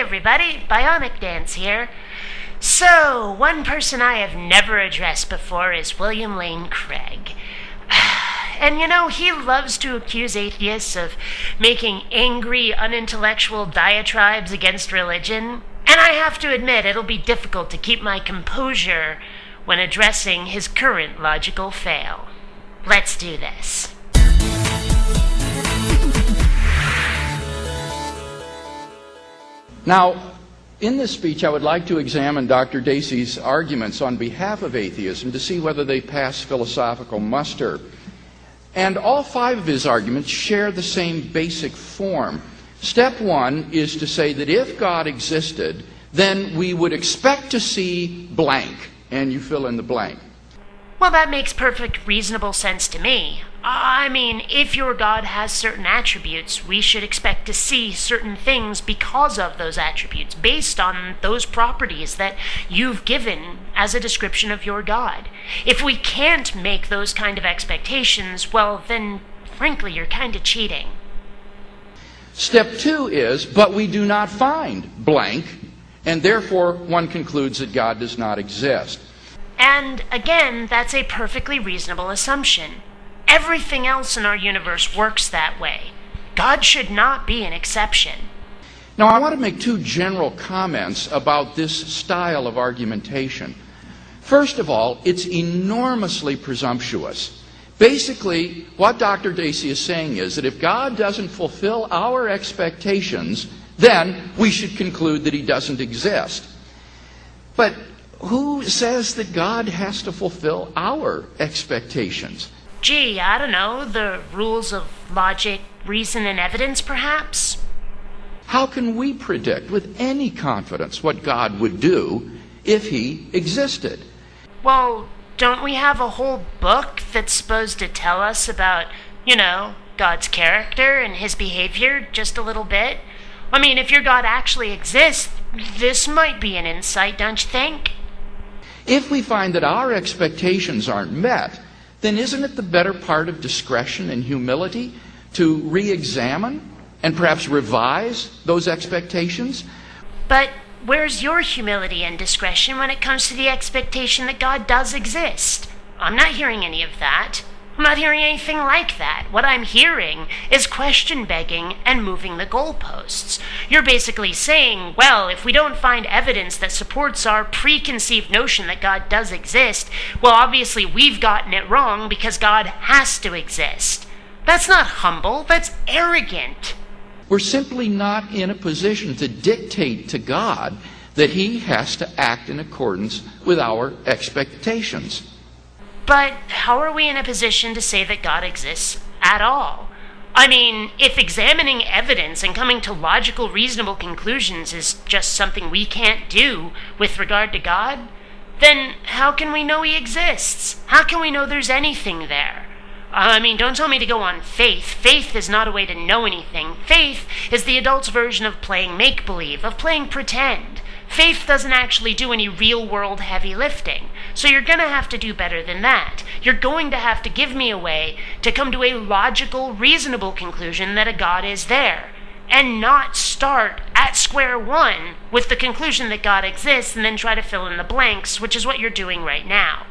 everybody, BionicDance here. So, one person I have never addressed before is William Lane Craig. And he loves to accuse atheists of making angry, unintellectual diatribes against religion. And I have to admit, it'll be difficult to keep my composure when addressing his current logical fail. Let's do this. Now, in this speech, I would like to examine Dr. Dacey's arguments on behalf of atheism to see whether they pass philosophical muster. And all 5 of his arguments share the same basic form. Step 1 is to say that if God existed, then we would expect to see blank, and you fill in the blank. Well, that makes perfect reasonable sense to me. I mean, if your God has certain attributes, we should expect to see certain things because of those attributes, based on those properties that you've given as a description of your God. If we can't make those kind of expectations, well, then, frankly, you're kind of cheating. Step 2 is, but we do not find blank, and therefore one concludes that God does not exist. And again, that's a perfectly reasonable assumption. Everything else in our universe works that way. God should not be an exception. Now, I want to make 2 general comments about this style of argumentation. First of all, it's enormously presumptuous. Basically, what Dr. Dacey is saying is that if God doesn't fulfill our expectations, then we should conclude that he doesn't exist. But who says that God has to fulfill our expectations? Gee, I don't know, the rules of logic, reason, and evidence, perhaps? How can we predict with any confidence what God would do if he existed? Well, don't we have a whole book that's supposed to tell us about, God's character and his behavior just a little bit? I mean, if your God actually exists, this might be an insight, don't you think? If we find that our expectations aren't met, then isn't it the better part of discretion and humility to re-examine and perhaps revise those expectations? But where's your humility and discretion when it comes to the expectation that God does exist? I'm not hearing any of that. I'm not hearing anything like that. What I'm hearing is question begging and moving the goalposts. You're basically saying, well, if we don't find evidence that supports our preconceived notion that God does exist, well, obviously we've gotten it wrong because God has to exist. That's not humble, that's arrogant. We're simply not in a position to dictate to God that he has to act in accordance with our expectations. But how are we in a position to say that God exists at all? I mean, if examining evidence and coming to logical, reasonable conclusions is just something we can't do with regard to God, then how can we know he exists? How can we know there's anything there? I mean, don't tell me to go on faith. Faith is not a way to know anything. Faith is the adult's version of playing make-believe, of playing pretend. Faith doesn't actually do any real-world heavy lifting. So you're going to have to do better than that. You're going to have to give me a way to come to a logical, reasonable conclusion that a God is there, and not start at square one with the conclusion that God exists and then try to fill in the blanks, which is what you're doing right now.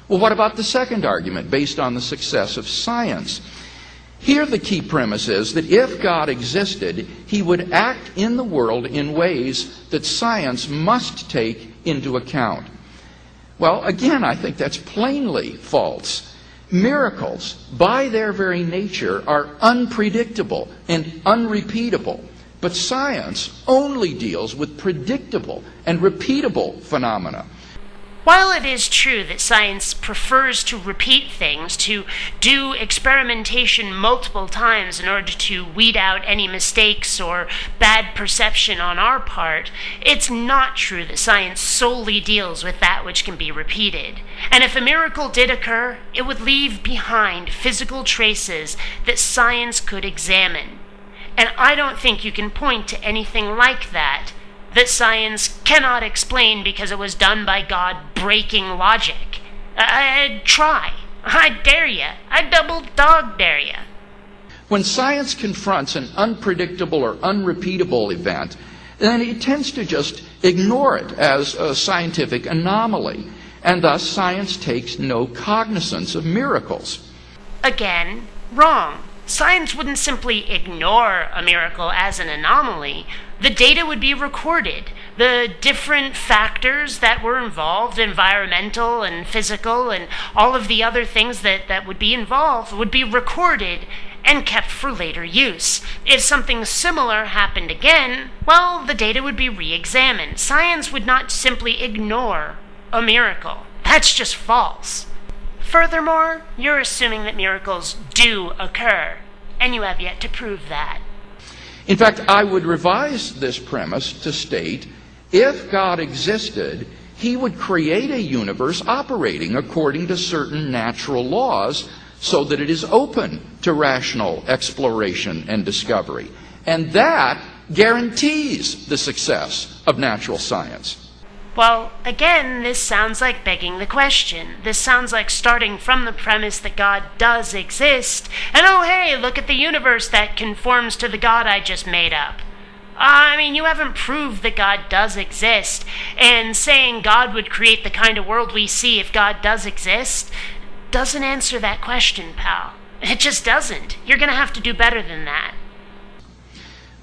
Well, what about the second argument based on the success of science? Here the key premise is that if God existed, he would act in the world in ways that science must take into account. Well, again, I think that's plainly false. Miracles, by their very nature, are unpredictable and unrepeatable. But science only deals with predictable and repeatable phenomena. While it is true that science prefers to repeat things, to do experimentation multiple times in order to weed out any mistakes or bad perception on our part, it's not true that science solely deals with that which can be repeated. And if a miracle did occur, it would leave behind physical traces that science could examine. And I don't think you can point to anything like that science cannot explain because it was done by God breaking logic. Try. I dare you. I double dog dare you. When science confronts an unpredictable or unrepeatable event, then it tends to just ignore it as a scientific anomaly, and thus science takes no cognizance of miracles. Again, wrong. Science wouldn't simply ignore a miracle as an anomaly. The data would be recorded. The different factors that were involved, environmental and physical, and all of the other things that would be involved, would be recorded and kept for later use. If something similar happened again, well, the data would be re-examined. Science would not simply ignore a miracle. That's just false. Furthermore, you're assuming that miracles do occur, and you have yet to prove that. In fact, I would revise this premise to state, if God existed, he would create a universe operating according to certain natural laws so that it is open to rational exploration and discovery. And that guarantees the success of natural science. Well, again, this sounds like begging the question. This sounds like starting from the premise that God does exist, and oh hey, look at the universe that conforms to the God I just made up. I mean, you haven't proved that God does exist, and saying God would create the kind of world we see if God does exist doesn't answer that question, pal. It just doesn't. You're going to have to do better than that.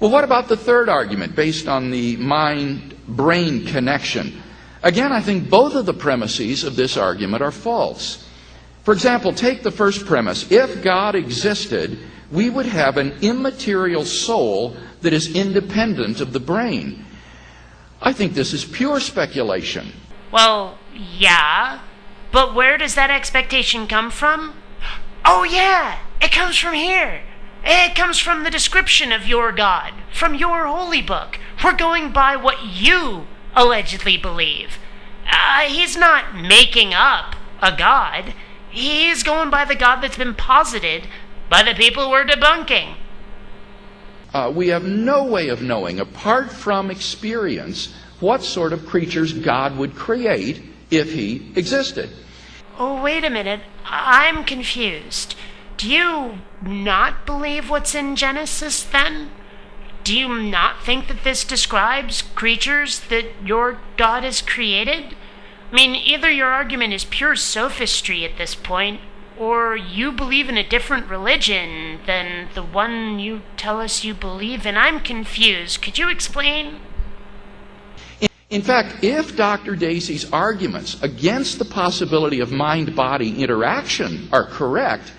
Well, what about the third argument based on the mind-brain connection? Again, I think both of the premises of this argument are false. For example, take the first premise. If God existed, we would have an immaterial soul that is independent of the brain. I think this is pure speculation. Well, yeah, but where does that expectation come from? Oh yeah, it comes from here. It comes from the description of your God, from your holy book. We're going by what you allegedly believe. He's not making up a God. He's going by the God that's been posited by the people we're debunking. We have no way of knowing, apart from experience, what sort of creatures God would create if he existed. Oh, wait a minute. I'm confused. Do you not believe what's in Genesis, then? Do you not think that this describes creatures that your God has created? I mean, either your argument is pure sophistry at this point, or you believe in a different religion than the one you tell us you believe in. I'm confused. Could you explain? In fact, if Dr. Dacey's arguments against the possibility of mind-body interaction are correct,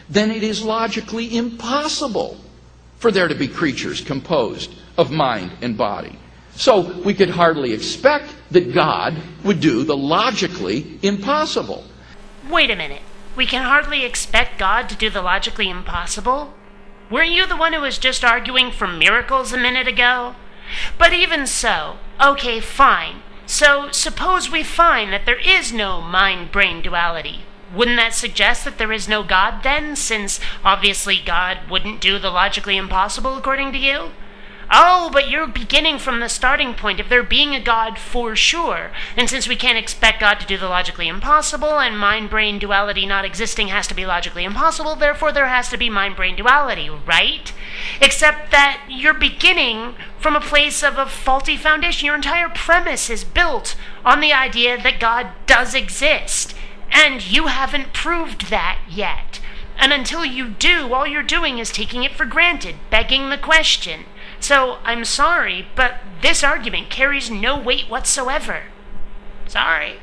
then it is logically impossible for there to be creatures composed of mind and body. So we could hardly expect that God would do the logically impossible. Wait a minute. We can hardly expect God to do the logically impossible? Weren't you the one who was just arguing for miracles a minute ago? But even so, okay, fine. So suppose we find that there is no mind-brain duality. Wouldn't that suggest that there is no God then, since obviously God wouldn't do the logically impossible according to you? Oh, but you're beginning from the starting point of there being a God for sure. And since we can't expect God to do the logically impossible, and mind-brain duality not existing has to be logically impossible, therefore there has to be mind-brain duality, right? Except that you're beginning from a place of a faulty foundation. Your entire premise is built on the idea that God does exist. And you haven't proved that yet. And until you do, all you're doing is taking it for granted, begging the question. So, I'm sorry, but this argument carries no weight whatsoever. Sorry.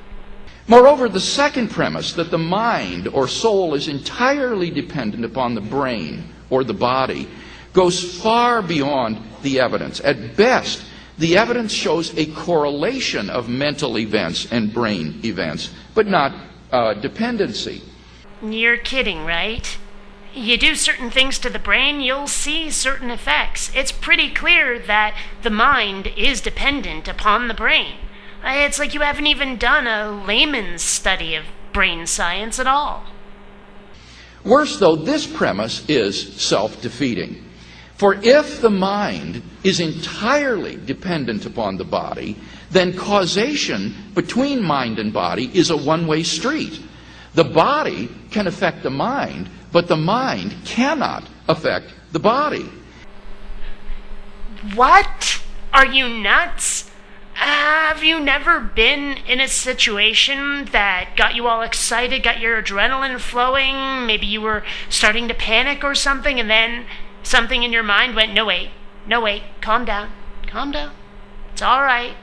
Moreover, the second premise, that the mind or soul is entirely dependent upon the brain or the body, goes far beyond the evidence. At best, the evidence shows a correlation of mental events and brain events, but not dependency. You're kidding, right? You do certain things to the brain, you'll see certain effects. It's pretty clear that the mind is dependent upon the brain. It's like you haven't even done a layman's study of brain science at all. Worse, though, this premise is self-defeating. For if the mind is entirely dependent upon the body, then causation between mind and body is a one-way street. The body can affect the mind, but the mind cannot affect the body. What? Are you nuts? Have you never been in a situation that got you all excited, got your adrenaline flowing? Maybe you were starting to panic or something, and then something in your mind went, no wait, calm down, it's all right.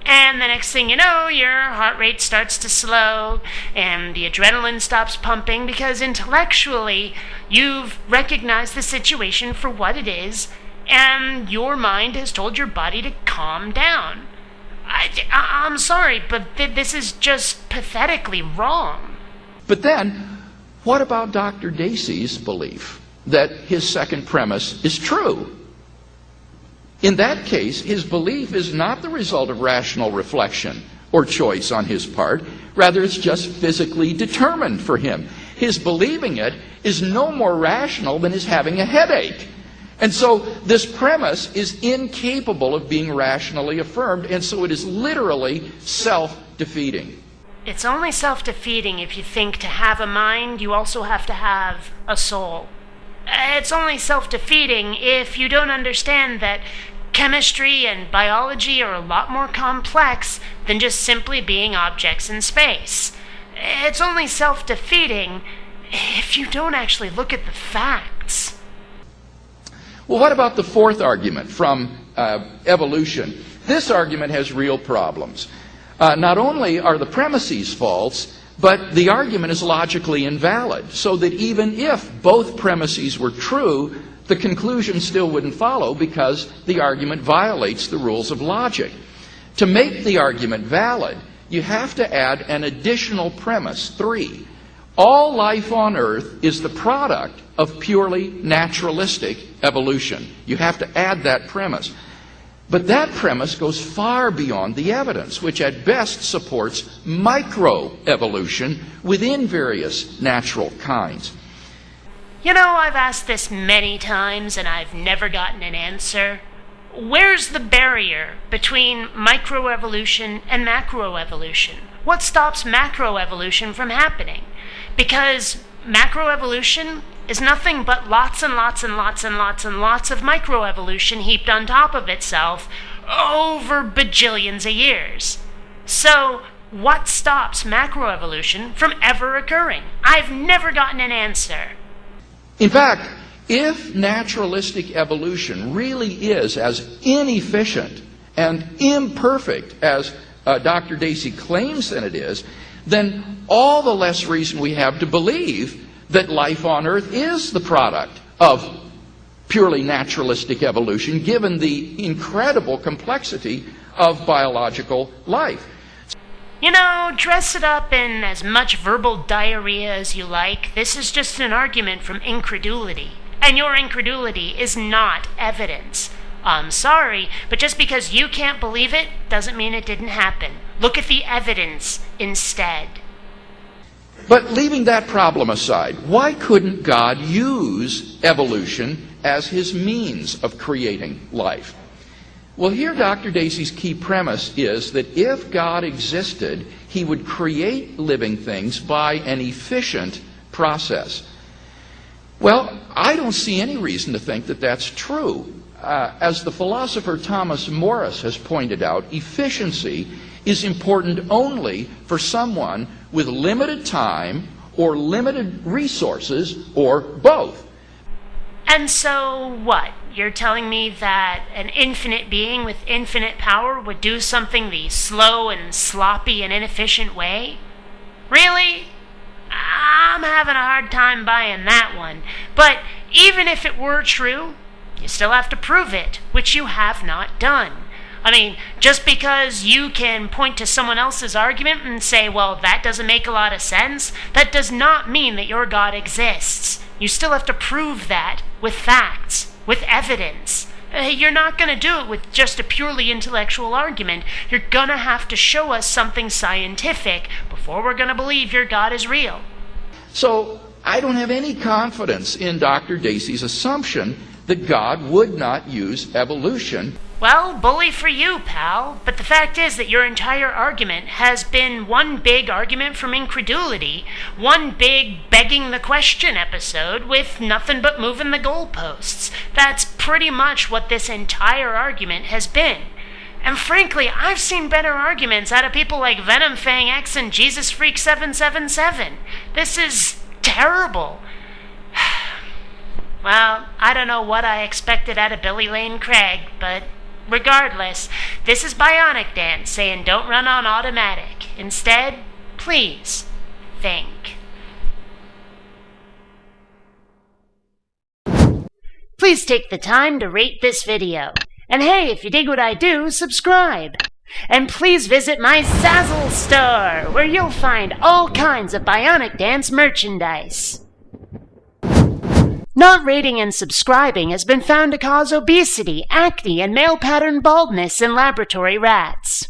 And the next thing you know, your heart rate starts to slow and the adrenaline stops pumping because intellectually you've recognized the situation for what it is and your mind has told your body to calm down. I'm sorry, but this is just pathetically wrong. But then, what about Dr. Dacey's belief that his second premise is true? In that case, his belief is not the result of rational reflection or choice on his part. Rather, it's just physically determined for him. His believing it is no more rational than his having a headache. And so this premise is incapable of being rationally affirmed, and so it is literally self-defeating. It's only self-defeating if you think to have a mind, you also have to have a soul. It's only self-defeating if you don't understand that chemistry and biology are a lot more complex than just simply being objects in space. It's only self-defeating if you don't actually look at the facts. Well, what about the fourth argument from evolution? This argument has real problems. Not only are the premises false, but the argument is logically invalid, so that even if both premises were true, the conclusion still wouldn't follow because the argument violates the rules of logic. To make the argument valid, you have to add an additional premise, 3. All life on Earth is the product of purely naturalistic evolution. You have to add that premise. But that premise goes far beyond the evidence, which at best supports microevolution within various natural kinds. You know, I've asked this many times and I've never gotten an answer. Where's the barrier between microevolution and macroevolution? What stops macroevolution from happening? Because macroevolution is nothing but lots and lots and lots and lots and lots of microevolution heaped on top of itself over bajillions of years. So, what stops macroevolution from ever occurring? I've never gotten an answer. In fact, if naturalistic evolution really is as inefficient and imperfect as Dr. Dacey claims that it is, then all the less reason we have to believe that life on Earth is the product of purely naturalistic evolution, given the incredible complexity of biological life. You know, dress it up in as much verbal diarrhea as you like. This is just an argument from incredulity. And your incredulity is not evidence. I'm sorry, but just because you can't believe it doesn't mean it didn't happen. Look at the evidence instead. But leaving that problem aside, why couldn't God use evolution as his means of creating life? Well, here Dr. Dacey's key premise is that if God existed, he would create living things by an efficient process. Well, I don't see any reason to think that that's true. As the philosopher Thomas Morris has pointed out, efficiency is important only for someone with limited time or limited resources or both. And so what? You're telling me that an infinite being with infinite power would do something the slow and sloppy and inefficient way? Really? I'm having a hard time buying that one. But even if it were true, you still have to prove it, which you have not done. I mean, just because you can point to someone else's argument and say, well, that doesn't make a lot of sense, that does not mean that your God exists. You still have to prove that with facts, with evidence. You're not going to do it with just a purely intellectual argument. You're going to have to show us something scientific before we're going to believe your God is real. So I don't have any confidence in Dr. Dacey's assumption that God would not use evolution. Well, bully for you, pal. But the fact is that your entire argument has been one big argument from incredulity, one big begging the question episode with nothing but moving the goalposts. That's pretty much what this entire argument has been. And frankly, I've seen better arguments out of people like Venom Fang X and Jesus Freak 777. This is terrible. Well, I don't know what I expected out of Billy Lane Craig, but regardless, this is BionicDance saying don't run on automatic. Instead, please think. Please take the time to rate this video. And hey, if you dig what I do, subscribe. And please visit my Zazzle store, where you'll find all kinds of BionicDance merchandise. Not rating and subscribing has been found to cause obesity, acne, and male pattern baldness in laboratory rats.